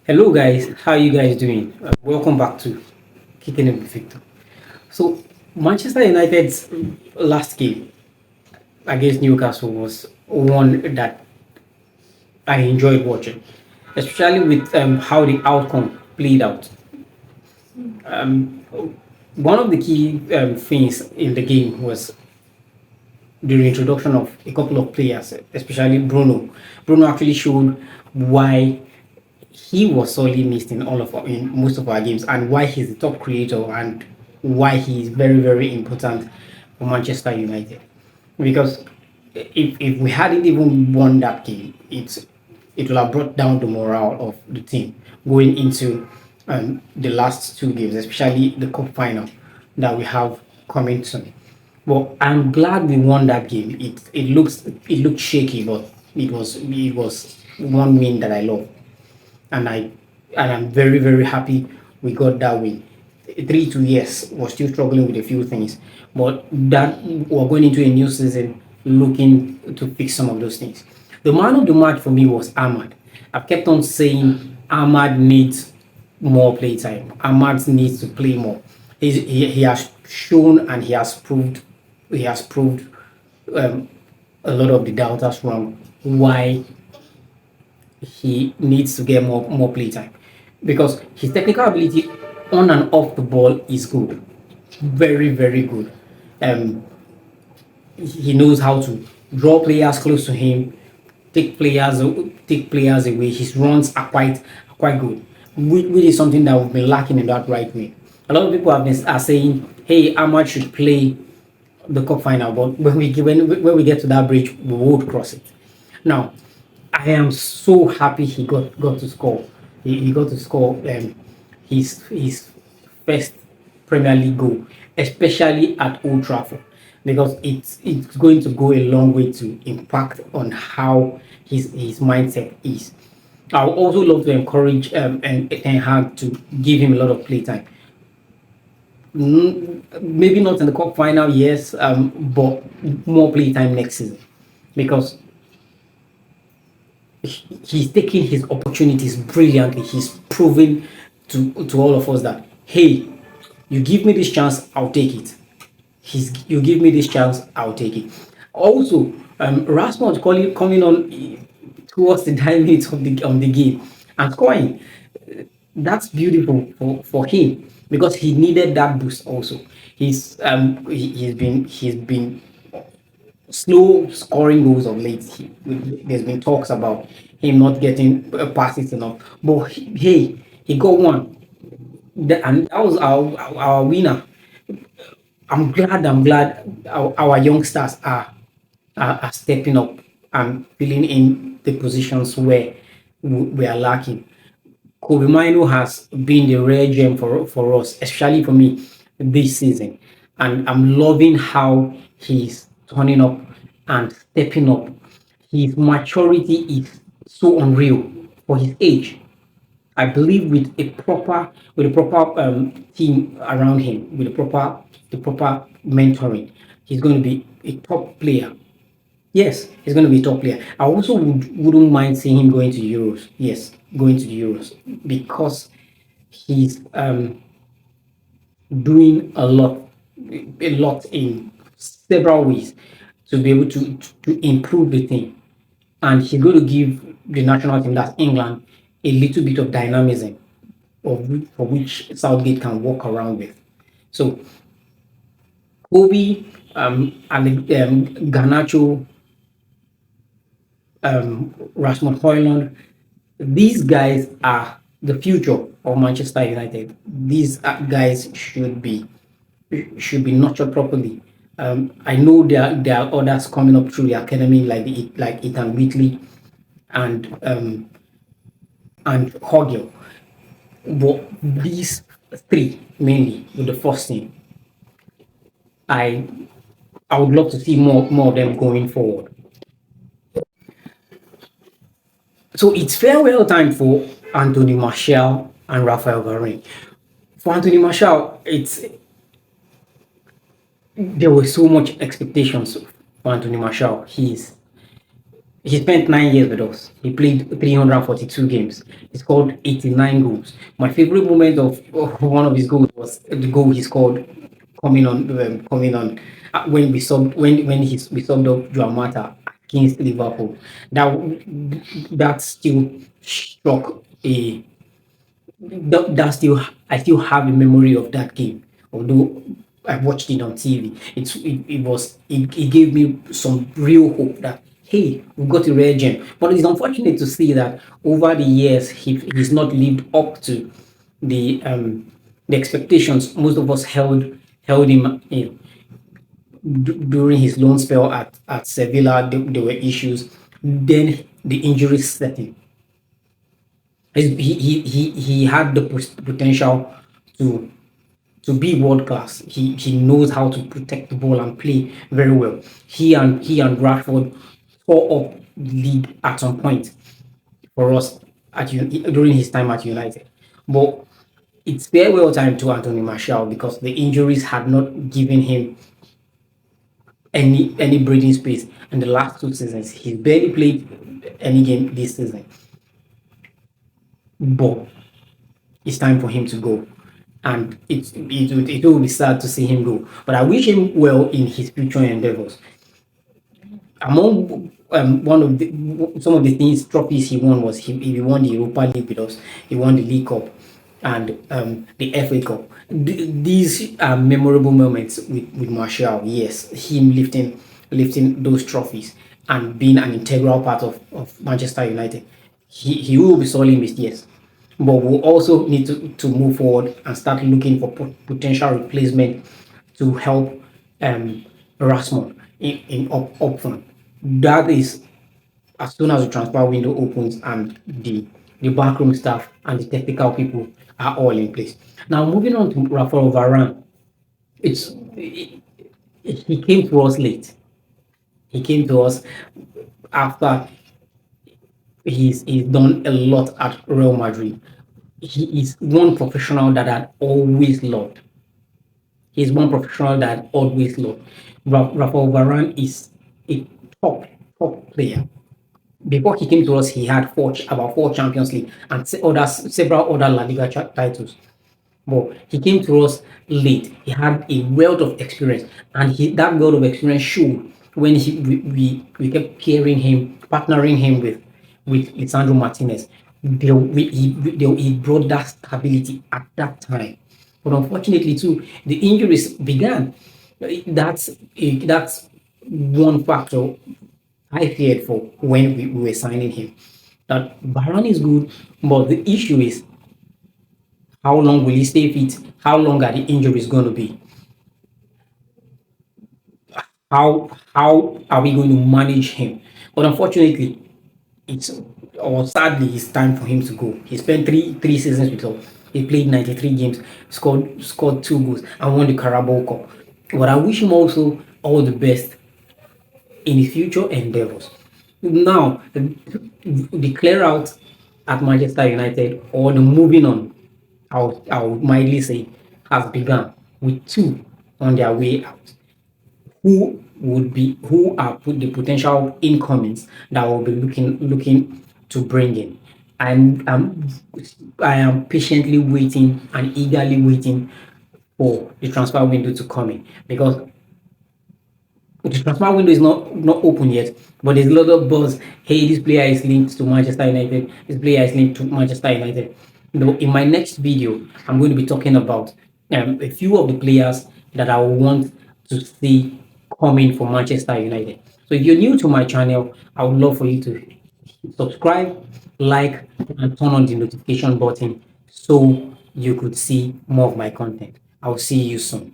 Hello guys, how you guys doing? Welcome back to Kicking It with Victor. So Manchester United's last game against Newcastle was one that I enjoyed watching, especially with how the outcome played out. Um, One of the key things in the game was the reintroduction of a couple of players, especially Bruno. Bruno actually showed why he was sorely missed in most of our games, and why he's the top creator, and why he is very very important for Manchester United. Because if we hadn't even won that game, it will have brought down the morale of the team going into the last two games, especially the cup final that we have coming soon. But I'm glad we won that game. It looked shaky, but it was one win that I love, and I'm very very happy we got that win. 3-2, yes, we're still struggling with a few things, but that we're going into a new season looking to fix some of those things. The man of the match for me was Ahmad. I've kept on saying Ahmad needs more play time. Ahmad needs to play more. He has shown, and he has proved um, a lot of the doubters wrong why he needs to get more play time, because his technical ability on and off the ball is good, very very good. Um, he knows how to draw players close to him, take players away. His runs are quite good, which is something that we've been lacking in that right way. A lot of people are saying, "Hey, Ahmad should play the cup final," but when we get to that bridge, we would cross it. Now, I am so happy he got to score. He got to score his first Premier League goal, especially at Old Trafford, because it's going to go a long way to impact on how his mindset is. I would also love to encourage Ten Hag to give him a lot of playtime. Maybe not in the cup final, yes, but more playtime next season, because he's taking his opportunities brilliantly. He's proving to all of us that, hey, you give me this chance, I'll take it. You give me this chance, I'll take it. Also, Rasmus coming on towards the 9 minutes of the game and scoring. That's beautiful for him, because he needed that boost also. He's been slow scoring goals of late. There's been talks about him not getting passes enough, but hey, he got one, and that was our winner. I'm glad our youngsters are stepping up and filling in the positions where we are lacking. Kobe Mino has been the rare gem for us, especially for me this season. And I'm loving how he's turning up and stepping up. His maturity is so unreal for his age. I believe with a proper team around him, with the proper mentoring, he's going to be a top player. Yes, he's going to be a top player. I also wouldn't mind seeing him going to Euros. Yes, going to the Euros, because he's doing a lot in several ways to be able to improve the team, and he's going to give the national team, that's England, a little bit of dynamism for which Southgate can walk around with. So Kobe, Garnacho, Rasmus Højlund, these guys are the future of Manchester United. These guys should be nurtured properly. I know there are others coming up through the academy, like Ethan Whitley and Hogel, but these three mainly with the first team, I I would love to see more of them going forward. So it's farewell time for Anthony Martial and Rafael Varane. For Anthony Martial, there was so much expectations for Anthony Martial. He spent 9 years with us. He played 342 games. He scored 89 goals. My favorite moment of one of his goals was the goal he scored when we subbed up Joao Mata against Liverpool. That that still struck a that still I still have a memory of that game. Although I watched it on TV, it gave me some real hope that hey, we've got a rare gem. But it's unfortunate to see that over the years he's not lived up to the um the expectations most of us held him in. During his loan spell at Sevilla, there were issues. Then the injuries set in. He had the potential to be world class. He knows how to protect the ball and play very well. He and Rashford tore up the league at some point for us during his time at United. But it's farewell time to Anthony Martial because the injuries had not given him any breathing space in the last 2 seasons. He barely played any game this season. But it's time for him to go. And it will be sad to see him go. But I wish him well in his future endeavors. Among one of the some of the things trophies he won was he won the Europa League with us, he won the League Cup and the FA Cup. These are memorable moments with Martial. Yes, him lifting those trophies and being an integral part of Manchester United. He will be sorely missed, yes. But we'll also need to move forward and start looking for potential replacement to help Rasmus in up front. That is as soon as the transfer window opens and the backroom staff and the technical people are all in place. Now moving on to Rafael Varane, it's he came to us late. He came to us after he's done a lot at Real Madrid. He is one professional that I always loved. He's one professional that I always loved. Rafael Varane is a top player. Before he came to us, he had about four Champions League and several other La Liga titles. But he came to us late. He had a wealth of experience, and that wealth of experience showed when we kept pairing him, partnering him with Lisandro Martinez. He brought that stability at that time. But unfortunately, too, the injuries began. That's one factor I feared for when we were signing him. That Varane is good, but the issue is how long will he stay fit? How long are the injuries going to be? How are we going to manage him? But unfortunately, it's or sadly it's time for him to go. He spent three seasons with us. He played 93 games, scored 2 goals, and won the Carabao Cup. But I wish him also all the best in his future endeavors. Now, the clear out at Manchester United or the moving on, I would mildly say, has begun with two on their way out. Who are the potential incomings that will be looking to bring in? I'm I am patiently waiting and eagerly waiting for the transfer window to come in because the transfer window is not open yet, but there's a lot of buzz. Hey, this player is linked to Manchester United. This player is linked to Manchester United. In my next video, I'm going to be talking about a few of the players that I want to see coming for Manchester United. So if you're new to my channel, I would love for you to subscribe, like, and turn on the notification button so you could see more of my content. I'll see you soon.